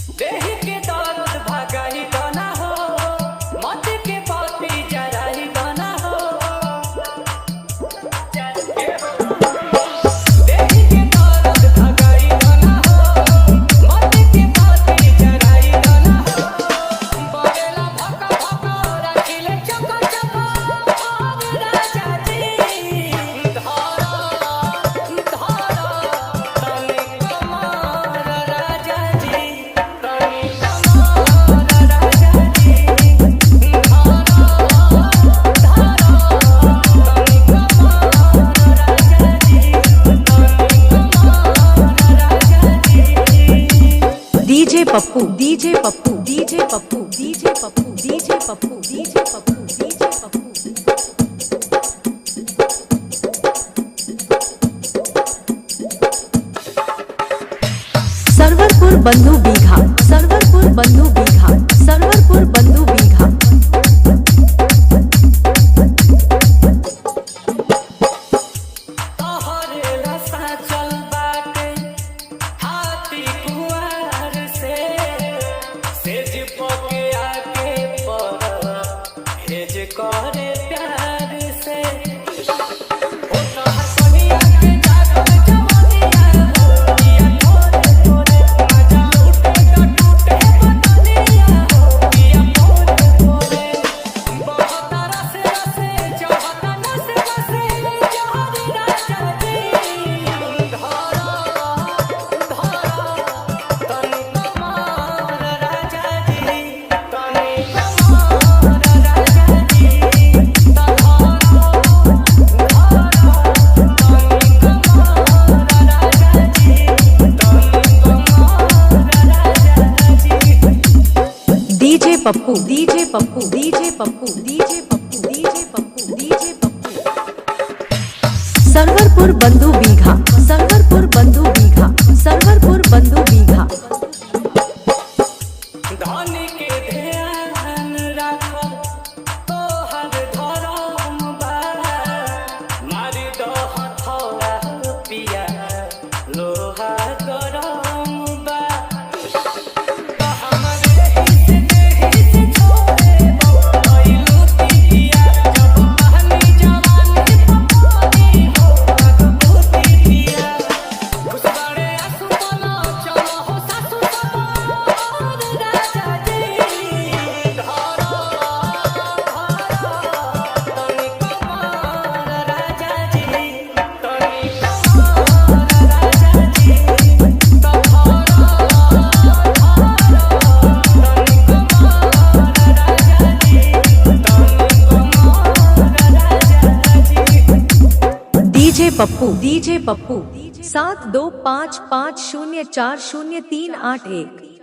देहि के दर्द भगाई बना हो, मत के पति जराई बना हो। देहि के दर्द भगाई बना हो, मत के पति जराई बना हो। बरेला भका भका रखिले चका चका और राजा जी धारा धारा तने कमार राजा जी तने कमार राजा जी धारा धारा तने कमार राजा जी तने कमार राजा जी। DJ Pappu DJ Pappu DJ Pappu DJ Pappu DJ Pappu DJ Pappu DJ Pappu. Sarwarpur बंधु बीघा सरवरपुर बंधु बीघा सरवरपुर बंधु बीघा। तोहरे रसा चल बाटे हाथी कुंवर से, सेज पके आके पर हेज करे प्यार से। ओ तोहर कनिया के जागल जवानिया हो, पिया थोरे थोरे मजा लूटे तो टूटे बदनिया हो, पिया थोरे थोरे बहुत रसे रसे चाहता नसे नसे जहरी राजा जी धारा धारा तने कमार राजा जी तने कमार राजा जी धारा धारा तने कमार राजा जी तने कमार राजा जी। DJ Pappu DJ Pappu DJ Pappu DJ Pappu DJ Pappu DJ Pappu. Sarwarpur बंधु बीघा सरवरपुर बंधु बीघा सरवरपुर बंधु बीघा। धनी के ध्यान राखो तोहर धरम बा, मारी दो हथौड़ा पिया लोहा गरम बा। तो हमरे हिस्से छोड़े बबलू तितिया, जब पहली जवानी पपनी हो अगबूती दिया। खुशबारे आंसू बना चलो हो सासू समार राजा जी धारा धारा तने कमार राजा जी तने कमार राजा जी धारा धारा तने कमार राजा जी तने कमार राजा जी। DJ Pappu DJ Pappu 7255504038 1।